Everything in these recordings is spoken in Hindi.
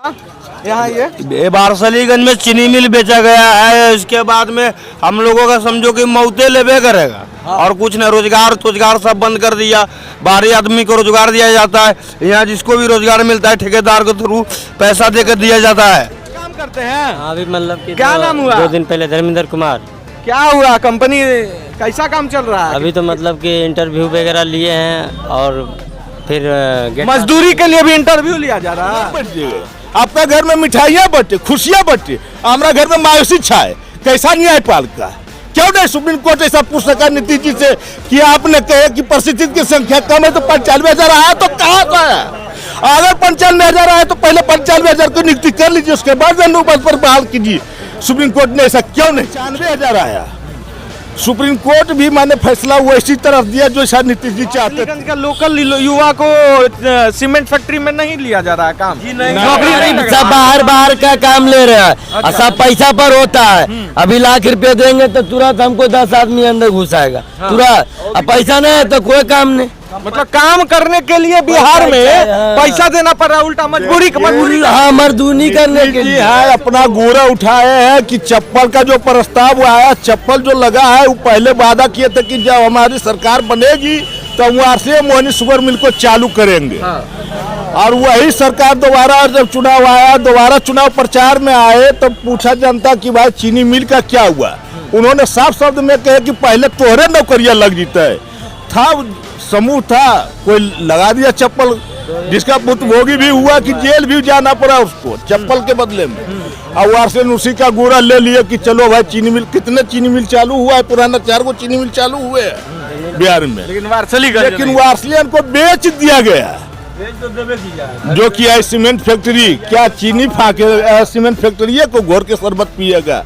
यहाँ ये वारसलीगंज में चीनी मिल बेचा गया है। इसके बाद में हम लोगों का समझो कि मौते लेबे करेगा। हाँ। और कुछ न रोजगार सब बंद कर दिया। बाहरी आदमी को रोजगार दिया जाता है, यहाँ जिसको भी रोजगार मिलता है ठेकेदार के थ्रू पैसा देकर दिया जाता है। काम करते हैं अभी मतलब कि क्या नाम हुआ? 2 दिन पहले धर्मेंद्र कुमार। क्या हुआ? कंपनी कैसा काम चल रहा है? अभी तो मतलब कि इंटरव्यू वगैरह लिए हैं और फिर मजदूरी के लिए भी इंटरव्यू लिया जा रहा है। आपका घर में मिठाइयाँ बटे, खुशियाँ बटे, हमारा घर में मायूसी छाए। कैसा न्यायपालिका? क्यों नहीं सुप्रीम कोर्ट ऐसा पूछ सका नीतीश जी से कि आपने कहे कि प्रशिक्षित की संख्या कम है तो 95,000 आया तो कहाँ का है? अगर 95,000 आया तो पहले 95,000 को नियुक्ति कर लीजिए, उसके बाद पद पर बहाल कीजिए। सुप्रीम कोर्ट ने ऐसा क्यों नहीं? 95,000 आया। सुप्रीम कोर्ट भी माने फैसला वैसी तरफ दिया जो शायद नीतीश जी चाहते थे। का लोकल युवा को सीमेंट फैक्ट्री में नहीं लिया जा रहा है काम। नौकरी सब बाहर का काम ले रहा है। अच्छा। सब पैसा पर होता है। अभी लाख रुपए देंगे तो तुरंत हमको 10 आदमी अंदर घुसाएगा। हाँ। तुरंत अब पैसा नहीं है तो कोई काम नहीं। मतलब काम करने के लिए बिहार में पैसा देना पड़ रहा है, उल्टा मजबूरी। हाँ, मजदूरी करने के लिए है अपना गोरा उठाए हैं कि चप्पल का जो प्रस्ताव आया, चप्पल जो लगा है वो पहले वादा किए थे कि जब हमारी सरकार बनेगी तो वहाँ से मोहनी शुगर मिल को चालू करेंगे। और वही सरकार दोबारा जब चुनाव आया, दोबारा चुनाव प्रचार में आए तो पूछा जनता कि भाई चीनी मिल का क्या हुआ? उन्होंने साफ शब्द में कहे कि पहले तोहरे नौकरियां लग जीता है। था समूह था, कोई लगा दिया चप्पल, जिसका भुक्तभोगी भी हुआ कि जेल भी जाना पड़ा उसको चप्पल के बदले में। और वारसन उसी का गोरा ले लिया कि चलो भाई चीनी मिल। कितने चीनी मिल चालू हुआ है? पुराना 4 गो चीनी मिल चालू हुए हैं बिहार में, लेकिन वारसलियन को बेच दिया गया। जो किया है सीमेंट फैक्ट्री, क्या चीनी फाके सीमेंट फैक्ट्री को घोर के शरबत पिएगा?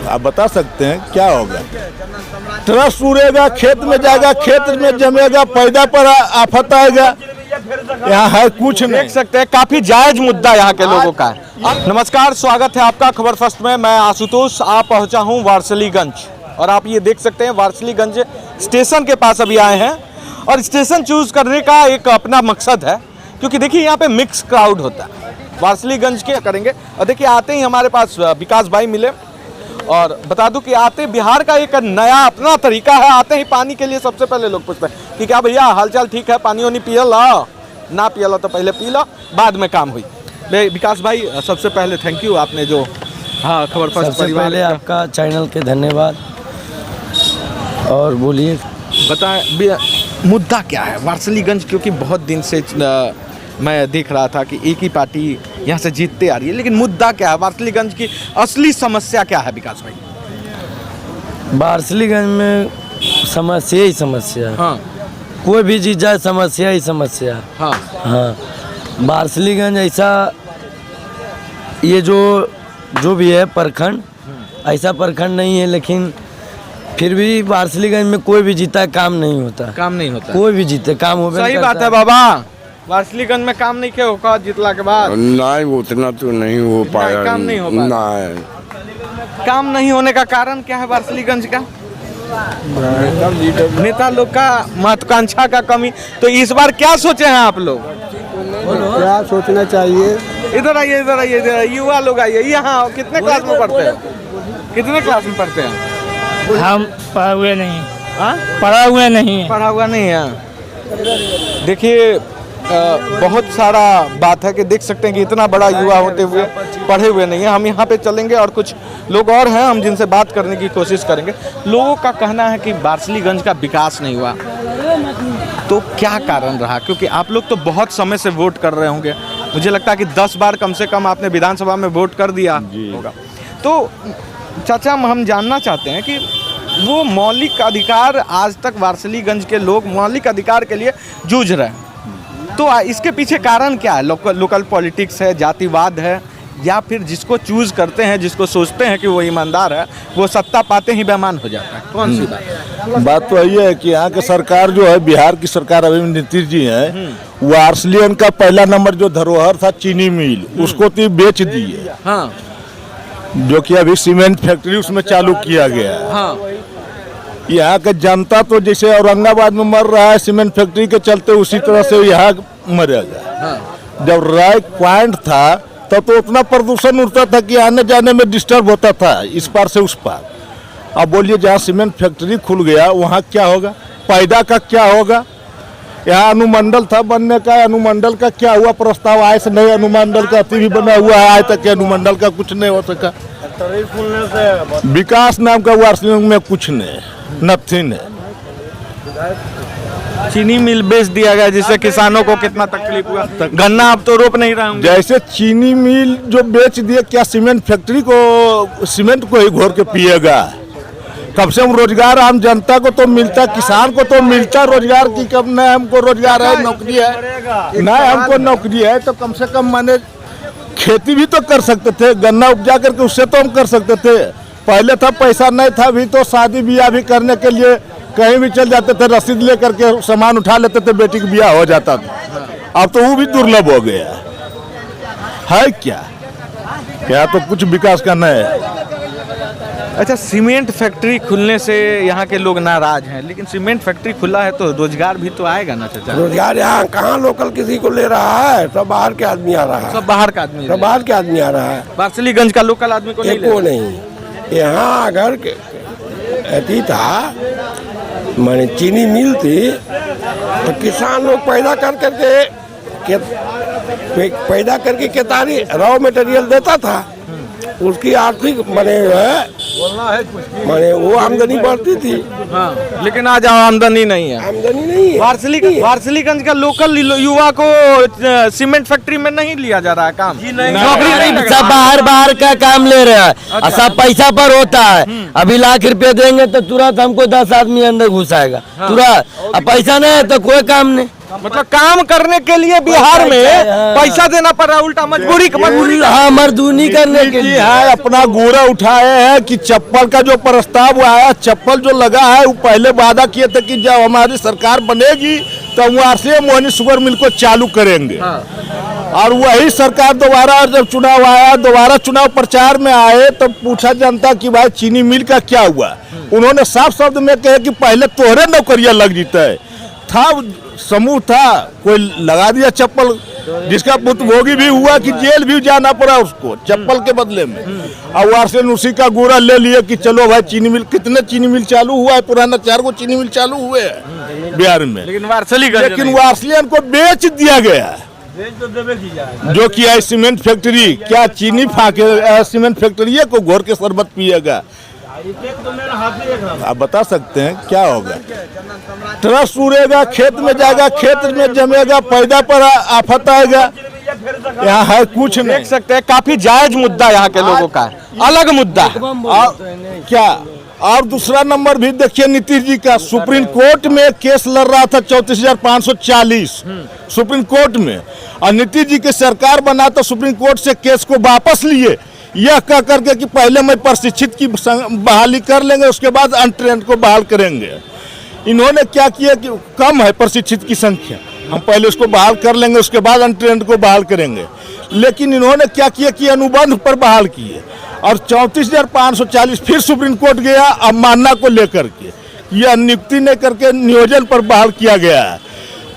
आप बता सकते हैं क्या होगा? ट्रस्ट उड़ेगा, खेत में जाएगा, खेत में जमेगा, पैदा पर आफत आएगा। यहाँ है कुछ नहीं। देख सकते हैं काफी जायज मुद्दा यहाँ के लोगों का है। नमस्कार, स्वागत है आपका खबर फर्स्ट में। मैं आशुतोष आप पहुँचा हूँ वारसलीगंज और आप ये देख सकते हैं वारसलीगंज स्टेशन के पास अभी आए हैं। और स्टेशन चूज करने का एक अपना मकसद है, क्योंकि देखिए यहाँ पे मिक्स क्राउड होता है। वारसलीगंज के करेंगे और देखिए आते ही हमारे पास विकास भाई मिले। और बता दूं कि आते बिहार का एक नया अपना तरीका है। आते ही पानी के लिए सबसे पहले लोग पूछते हैं कि क्या भैया हालचाल ठीक है, पानी वानी पिया ला, ना पिया ला तो पहले पी ला, बाद में काम हुई। विकास भाई सबसे पहले थैंक यू, आपने जो खबर फर्स्ट परिवार पहले आपका चैनल के धन्यवाद। और बोलिए, बताएं मुद्दा क्या है वारसलीगंज? क्योंकि बहुत दिन से मैं देख रहा था कि एक ही पार्टी यहाँ से जीतते आ रही है, लेकिन मुद्दा क्या है? वारसलीगंज की असली समस्या क्या है विकास भाई? वारसलीगंज में समस्या ही समस्या है। हाँ। कोई भी जीत जाए समस्या ही समस्या है। हाँ। हाँ, वारसलीगंज ऐसा ये जो भी है प्रखंड, ऐसा प्रखंड नहीं है, लेकिन फिर भी वारसलीगंज में कोई भी जीता काम नहीं होता। काम नहीं होता, कोई भी जीते काम हो। सही बात है बाबा। वारसलीगंज में काम नहीं किया होगा जितला के बाद? नहीं, उतना तो नहीं हो पाया। काम नहीं हो पाया। नहीं। काम नहीं होने का कारण क्या है वारसलीगंज का? नेता लोग का महत्वाकांक्षा का कमी। तो इस बार क्या सोचे हैं आप लोग? क्या सोचना चाहिए? इधर आइए, इधर आइए, इधर युवा लोग आइए। यहाँ कितने क्लास में पढ़ते हैं? कितने क्लास में पढ़ते हैं? हम पढ़ा हुए नहीं। हाँ? पढ़ा हुए नहीं है। पढ़ा हुआ नहीं है। देखिए बहुत सारा बात है कि देख सकते हैं कि इतना बड़ा युवा होते हुए पढ़े हुए नहीं है। हम यहाँ पे चलेंगे और कुछ लोग और हैं, हम जिनसे बात करने की कोशिश करेंगे। लोगों का कहना है कि वारसलीगंज का विकास नहीं हुआ, तो क्या कारण रहा? क्योंकि आप लोग तो बहुत समय से वोट कर रहे होंगे, मुझे लगता है कि 10 बार कम से कम आपने विधानसभा में वोट कर दिया होगा। तो चाचा हम जानना चाहते हैं कि वो मौलिक अधिकार, आज तक वारसलीगंज के लोग मौलिक अधिकार के लिए जूझ रहे हैं, तो इसके पीछे कारण क्या है? लोकल पॉलिटिक्स है, जातिवाद है, या फिर जिसको चूज करते हैं, जिसको सोचते हैं कि वो ईमानदार है, वो सत्ता पाते ही बेईमान हो जाता है? कौन सी बात? बात तो यही है कि यहाँ की सरकार जो है, बिहार की सरकार अभी नीतीश जी है, वारसलियन का पहला नंबर जो धरोहर था चीनी मिल, उसको तो बेच दिए। हाँ। जो कि अभी सीमेंट फैक्ट्री उसमें चालू किया गया है। हाँ। यहाँ का जनता तो जैसे औरंगाबाद में मर रहा है सीमेंट फैक्ट्री के चलते, उसी तरह से यहाँ मरेगा। हाँ। जब राय पॉइंट था तब तो उतना प्रदूषण उठता था कि आने जाने में डिस्टर्ब होता था इस पार से उस पार। अब बोलिए जहाँ सीमेंट फैक्ट्री खुल गया वहाँ क्या होगा, पैदा का क्या होगा। यहाँ अनुमंडल था बनने का, अनुमंडल का क्या हुआ, प्रस्ताव आए से नहीं, अनुमंडल का अति भी बना हुआ है, आज तक अनुमंडल का कुछ नहीं हो सका। विकास नाम का वार्षिक में कुछ नहीं, नथिंग है। चीनी मिल बेच दिया गया जिससे किसानों को कितना तकलीफ हुआ। गन्ना अब तो रोप नहीं रहा हूँ। जैसे चीनी मिल जो बेच दिए, क्या सीमेंट फैक्ट्री को सीमेंट को ही घोर के पिएगा। कम से कम रोजगार आम जनता को तो मिलता, किसान को तो मिलता रोजगार की। कब न हमको रोजगार है, नौकरी है, ना हमको नौकरी है तो कम से कम माने खेती भी तो कर सकते थे, गन्ना उपजा करके उससे तो हम कर सकते थे। पहले था पैसा नहीं था, भी तो शादी ब्याह भी करने के लिए कहीं भी चल जाते थे, रसीद लेकर के सामान उठा लेते थे, बेटी का ब्याह हो जाता था। अब तो वो भी दुर्लभ हो गया है। क्या तो कुछ विकास करना है। अच्छा, सीमेंट फैक्ट्री खुलने से यहाँ के लोग नाराज हैं, लेकिन सीमेंट फैक्ट्री खुला है तो रोजगार भी तो आएगा ना चाचा। रोजगार यहाँ कहाँ लोकल किसी को ले रहा है, सब बाहर के आदमी आ रहा है, सब बाहर का आदमी, सब बाहर के आदमी आ रहा है। वारसलीगंज का लोकल आदमी को नहीं ले एको नहीं। यहाँ अगर अति था माने चीनी मिल थी तो किसान लोग पैदा करके केतारी रॉ मटेरियल देता था, उसकी आर्थिक माने वो आमदनी बढ़ती थी। हाँ, लेकिन आज आमदनी नहीं है। आमदनी नहीं है। वारसलीगंज का लोकल युवा को सीमेंट फैक्ट्री में नहीं लिया जा रहा है काम। नौकरी नहीं, सब बाहर का काम ले रहे हैं और सब पैसा पर होता है। अभी ₹1,00,000 देंगे तो तुरंत हमको 10 आदमी अंदर घुसाएगा तुरंत। अब पैसा नहीं है तो कोई काम नहीं। मतलब काम करने के लिए बिहार में पैसा देना पड़ रहा है, उल्टा मजबूरी। हाँ, मजदूरी करने के लिए है। अपना गोरा उठाए हैं कि चप्पल का जो प्रस्ताव आया, चप्पल जो लगा है, वो पहले वादा किए थे कि जब हमारी सरकार बनेगी तो वहाँ से मोहनी शुगर मिल को चालू करेंगे। और वही सरकार दोबारा जब चुनाव आया, दोबारा चुनाव प्रचार में आए तो पूछा जनता कि भाई चीनी मिल का क्या हुआ। उन्होंने साफ शब्द में कहे कि पहले तोहरे नौकरियां लग जीता है। था समूह था, कोई लगा दिया चप्पल, जिसका भोगी भी हुआ कि जेल भी जाना पड़ा उसको चप्पल के बदले में। और वारसन उसी का गोरा ले लिए कि चलो भाई चीनी मिल, कितने चीनी मिल चालू हुआ है, पुराना 4 गो चीनी मिल चालू हुए हैं बिहार में, लेकिन वारसलीगंज को बेच दिया गया। जो किया है सीमेंट फैक्ट्री, क्या चीनी फाके सीमेंट फैक्ट्री को घोर के शरबत पिएगा। आप बता सकते हैं क्या होगा। ट्रस्ट उड़ेगा, खेत में जाएगा, खेत में जमेगा, पैदा पर आफत आएगा। यहाँ है कुछ नहीं। देख सकते हैं काफी जायज मुद्दा यहाँ के लोगों का, अलग मुद्दा। और क्या, और दूसरा नंबर भी देखिए नीतीश जी का, सुप्रीम कोर्ट में केस लड़ रहा था 34,540 सुप्रीम कोर्ट में, और नीतीश जी की सरकार बना तो सुप्रीम कोर्ट से केस को वापस लिए, यह कह करके कि पहले मैं प्रशिक्षित की बहाली कर लेंगे, उसके बाद अनट्रेंड को बहाल करेंगे। इन्होंने क्या किया कि कम है प्रशिक्षित की संख्या, हम पहले उसको बहाल कर लेंगे, उसके बाद अनट्रेंड को बहाल करेंगे। लेकिन इन्होंने क्या किया कि अनुबंध पर बहाल किए, और 34,540 फिर सुप्रीम कोर्ट गया अवमानना को लेकर के, यह नियुक्ति नहीं करके नियोजन पर बहाल किया गया है।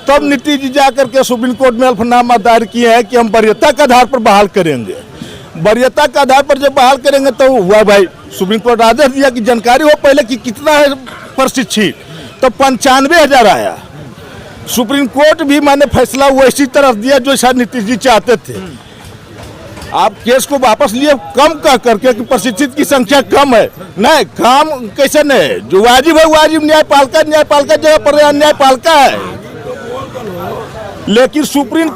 तब नीतीश जी जाकर के सुप्रीम कोर्ट में हल्फनामा दायर किए हैं कि हम वरीयता के आधार पर बहाल करेंगे। वरीयता के आधार पर जब बहाल करेंगे तो हुआ भाई, सुप्रीम कोर्ट आदेश दिया कि जानकारी हो पहले कि कितना है प्रशिक्षित, तो 95,000 आया। सुप्रीम कोर्ट भी मैंने फैसला वैसी तरफ दिया जो शायद नीतीश जी चाहते थे। आप केस को वापस लिए कम कह करके कि प्रशिक्षित की संख्या कम है, नहीं काम कैसे नहीं है, जो वाजिब है वाजिब, न्यायपालिका जगह पर न्यायपालिका है। लेकिन सुप्रीम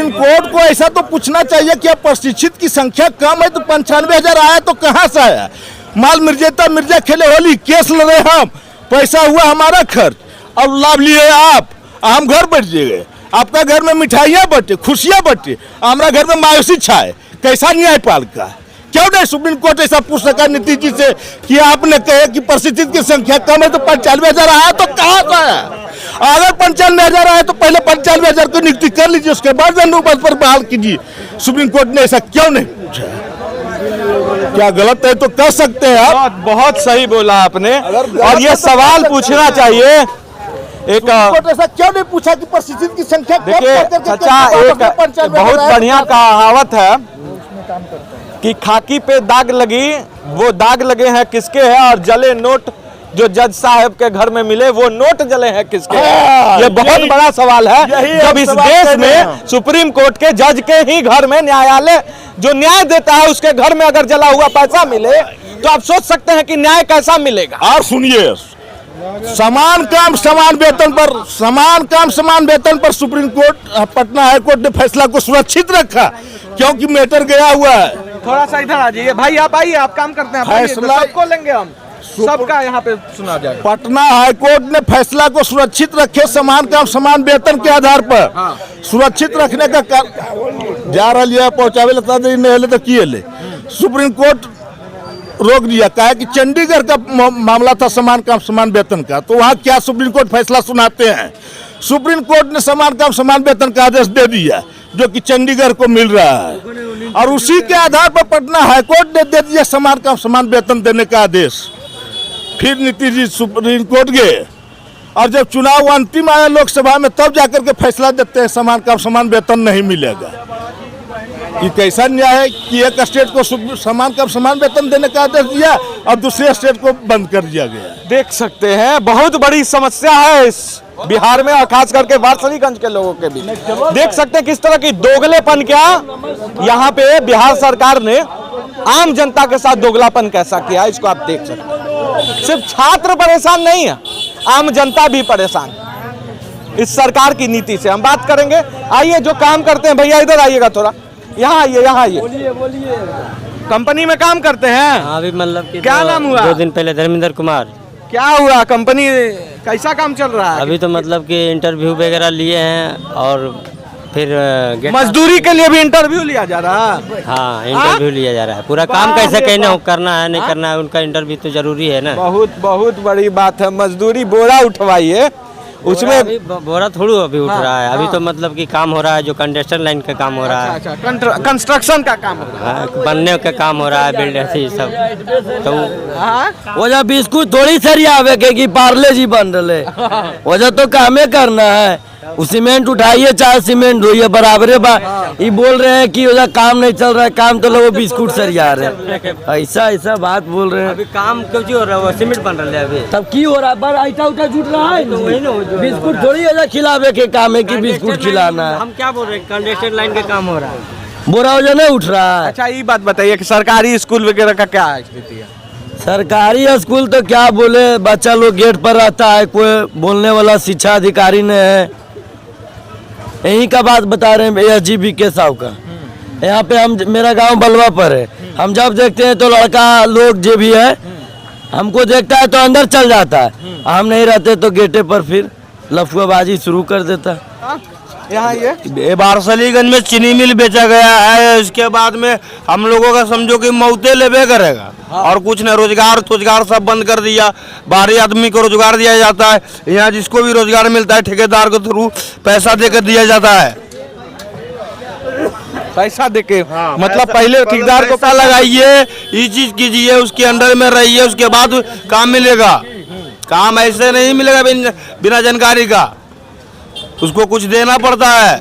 कोर्ट को ऐसा तो पूछना चाहिए कि प्रशिक्षित की संख्या कम है तो 95,000 आया तो कहाँ से आया। माल मिर्जा खेले होली, केस लड़े हम, पैसा हुआ हमारा खर्च, अब लाभ लिए आप, हम घर बैठ गए, आपका घर में मिठाइयाँ बटे, खुशियाँ बटे, हमारा घर में मायूसी छाए। कैसा न्यायपालिका, क्यों नहीं सुप्रीम कोर्ट ऐसा पूछ सका नीतीश जी से कि आपने कहे कि प्रशिक्षित की संख्या कम है तो 95,000 आया तो कहाँ से आया। अगर 95,000 आया तो पहले 95,000 को नियुक्ति कर लीजिए, उसके बाद अनुबंध पर बहाल कीजिए। सुप्रीम कोर्ट ने ऐसा क्यों नहीं पूछा। क्या गलत है तो कह सकते हैं आप। बहुत सही बोला आपने। और ये सवाल पूछना चाहिए, एक कोर्ट ऐसा क्यों नहीं पूछा कि प्रशिक्षित की संख्या कम देखिए कर करके चाचा, कैसे एक वापस 95 बहुत बनाया? बढ़िया कहावत है कि खाकी पे दाग लगी, वो दाग लगे हैं किसके हैं, और जले नोट जो जज साहब के घर में मिले वो नोट जले हैं किसके हैं। ये बहुत बड़ा सवाल है। जब इस देश में सुप्रीम कोर्ट के जज के ही घर में न्यायालय जो न्याय देता है उसके घर में अगर जला हुआ पैसा मिले तो आप सोच सकते हैं कि न्याय कैसा मिलेगा। और सुनिए, समान काम समान वेतन पर, समान काम समान वेतन पर supreme court Patna high court ने फैसला को सुरक्षित रखा, क्योंकि मैटर गया हुआ है। थोड़ा सा इधर आ जाइए भाई, आप आइए, आप काम करते हैं, आप आइए, तो फैसला- सबको लेंगे हम, सबका यहाँ पे सुना जाएगा। पटना हाई कोर्ट ने फैसला को सुरक्षित रखे, समान काम समान वेतन के आधार पर सुरक्षित रखने का जा रहा लिया पहुंचावे लेता नहीं तो किए ले। सुप्रीम कोर्ट रोक दिया, कहा कि चंडीगढ़ का मामला था समान काम समान वेतन का, तो वहाँ क्या सुप्रीम कोर्ट फैसला सुनाते हैं। सुप्रीम कोर्ट ने समान काम समान वेतन का आदेश दे दिया जो कि चंडीगढ़ को मिल रहा है, और उसी के आधार पर पटना हाईकोर्ट ने दे दिया समान काम समान वेतन देने का आदेश। फिर नीतीश जी सुप्रीम कोर्ट गए, और जब चुनाव अंतिम आया लोकसभा में तब जाकर के फैसला देते हैं समान काम समान वेतन नहीं मिलेगा। ये कैसा न्याय है कि एक स्टेट को समान काम समान वेतन देने का आदेश दिया और दूसरे स्टेट को बंद कर दिया गया। देख सकते हैं बहुत बड़ी समस्या है इस बिहार में, और खास करके वारसलीगंज के लोगों के भी। देख सकते हैं किस तरह की दोगलेपन क्या यहाँ पे बिहार सरकार ने आम जनता के साथ दोगलापन कैसा किया, इसको आप देख सकते हैं। सिर्फ छात्र परेशान नहीं है, आम जनता भी परेशान इस सरकार की नीति से। हम बात करेंगे, आइए जो काम करते हैं, भैया इधर आइएगा थोड़ा, यहाँ आइए, यहाँ आइए। कंपनी में काम करते हैं? हाँ, अभी मतलब कि क्या नाम हुआ? 2 दिन पहले धर्मेंद्र कुमार। क्या हुआ, कंपनी कैसा काम चल रहा है? अभी तो मतलब कि इंटरव्यू वगैरह लिए हैं, और फिर मजदूरी के लिए भी इंटरव्यू लिया जा रहा है? हाँ, इंटरव्यू लिया जा रहा है। पूरा काम कैसे कहना करना है नहीं करना है, उनका इंटरव्यू तो जरूरी है ना। बहुत बड़ी बात है। मजदूरी बोरा उठवाइए, उसमें अभी बोरा थोड़ी अभी उठ रहा है। अभी तो मतलब कि काम हो रहा है, जो कंडक्शन लाइन का काम हो रहा है, कंस्ट्रक्शन का काम हो रहा है, बनने का काम हो रहा है, बिल्डर सब। तो वजह बिस्कुट थोड़ी सरियावे के कि पार्ले जी बन रहे, वजह तो कामे करना है। वो सीमेंट उठाइए चाहे सीमेंट धोइए बराबरे ये बोल रहे हैं कि वजह काम नहीं चल रहा है, काम तो लोग बिस्कुट सरिया रहे हैं, ऐसा बात बोल रहे हैं। अभी काम क्यों हो रहा है, सीमेंट बन रहा है अभी। तब की हो रहा है, बड़ा आइटा उठा जुट रहा है, तो वही ना बिस्कुट थोड़ी वजह खिलावे के काम है कि बिस्कुट खिलाना है। हम क्या बोल रहे हैं, कंडक्शन लाइन का काम हो रहा है, बोरा वजह नहीं उठ रहा है। अच्छा ये बात बताइए कि सरकारी स्कूल वगैरह का क्या स्थिति है? सरकारी स्कूल तो क्या बोले, बच्चा लोग गेट पर रहता है, कोई बोलने वाला शिक्षा अधिकारी नहीं है। यही का बात बता रहे हैं SGB के साहब का। यहाँ पे हम, मेरा गांव बलवा पर है, हम जब देखते हैं तो लड़का लोग जो भी है हमको देखता है तो अंदर चल जाता है, हम नहीं रहते तो गेटे पर फिर लफुआबाजी शुरू कर देता है। यहाँ ये वारसलीगंज में चीनी मिल बेचा गया है, इसके बाद में हम लोगों का समझो कि मौतें लेबे करेगा। और कुछ न, रोजगार सब बंद कर दिया। बाहरी आदमी को रोजगार दिया जाता है, यहाँ जिसको भी रोजगार मिलता है ठेकेदार के थ्रू पैसा देकर दिया जाता है। पैसा देके मतलब पहले ठेकेदार को पैसा लगाइए, ये चीज कीजिए, उसके अंडर में रहिए, उसके बाद काम मिलेगा। काम ऐसे नहीं मिलेगा बिना जानकारी का, उसको कुछ देना पड़ता है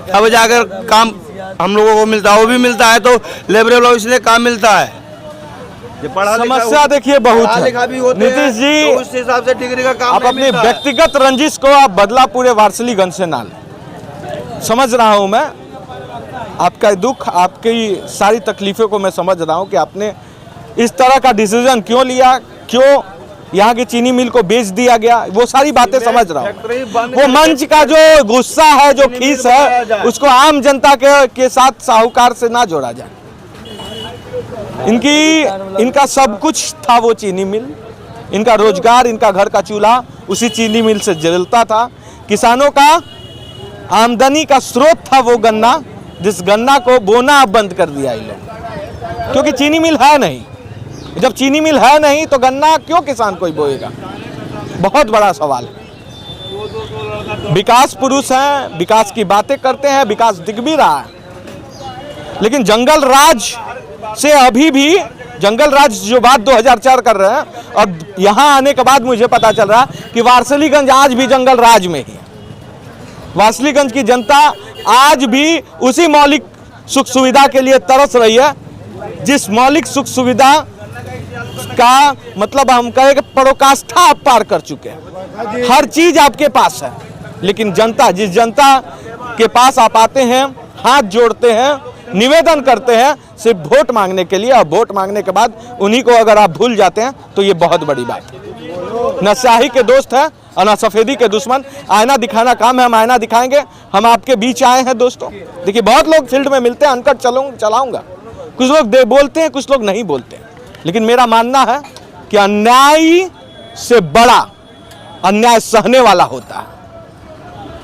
तब जाकर काम हम लोगों को मिलता है। वो भी मिलता है तो लेबर लोग इसलिए काम मिलता है। समस्या देखिए बहुत है। नीतीश जी, उस हिसाब से डिग्री का काम आप अपनी व्यक्तिगत रंजिश को आप बदला पूरे वारसलीगंज से ना लें। समझ रहा हूँ मैं आपका दुख, आपकी सारी तकलीफों को मैं समझ रहा हूँ कि आपने इस तरह का डिसीजन क्यों लिया, क्यों यहाँ की चीनी मिल को बेच दिया गया, वो सारी बातें समझ रहा हूँ। वो मंच का जो गुस्सा है, जो खीस है, उसको आम जनता के साथ साहूकार से ना जोड़ा जाए। इनका सब कुछ था वो चीनी मिल, इनका रोजगार, इनका घर का चूल्हा उसी चीनी मिल से जलता था। किसानों का आमदनी का स्रोत था वो गन्ना, जिस गन्ना को बोना अब बंद कर दिया इन लोग, क्योंकि चीनी मिल है नहीं। जब चीनी मिल है नहीं तो गन्ना क्यों किसान कोई बोएगा? बहुत बड़ा सवाल है। विकास पुरुष हैं, विकास की बातें करते हैं, विकास दिख भी रहा है, लेकिन जंगल राज से अभी भी जंगल राज जो बात 2004 कर रहे हैं, और यहाँ आने के बाद मुझे पता चल रहा कि वारसलीगंज आज भी जंगल राज में ही है। वारसलीगंज की जनता आज भी उसी मौलिक सुख सुविधा के लिए तरस रही है, जिस मौलिक सुख सुविधा का मतलब हम कहें कि परोकाष्ठा आप पार कर चुके हैं। हर चीज आपके पास है, लेकिन जनता, जिस जनता के पास आप आते हैं, हाथ जोड़ते हैं, निवेदन करते हैं सिर्फ वोट मांगने के लिए, और वोट मांगने के बाद उन्हीं को अगर आप भूल जाते हैं तो ये बहुत बड़ी बात है। न स्याही के दोस्त हैं और न सफेदी के दुश्मन। आईना दिखाना काम है, हम आईना दिखाएंगे। हम आपके बीच आए हैं दोस्तों। देखिए बहुत लोग फील्ड में मिलते हैं, अनकट चलाऊंगा, कुछ लोग बोलते हैं, कुछ लोग नहीं बोलते हैं, लेकिन मेरा मानना है कि अन्याय से बड़ा अन्याय सहने वाला होता है।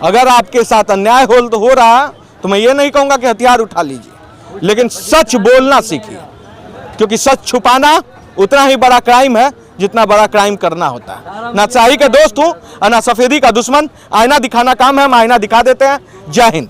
अगर आपके साथ अन्याय हो रहा है तो मैं ये नहीं कहूंगा कि हथियार उठा लीजिए, लेकिन सच बोलना सीखिए, क्योंकि सच छुपाना उतना ही बड़ा क्राइम है जितना बड़ा क्राइम करना होता है। ना स्याही के दोस्त हूं और ना सफेदी का दुश्मन। आईना दिखाना काम है, हम आईना दिखा देते हैं। जय हिंद।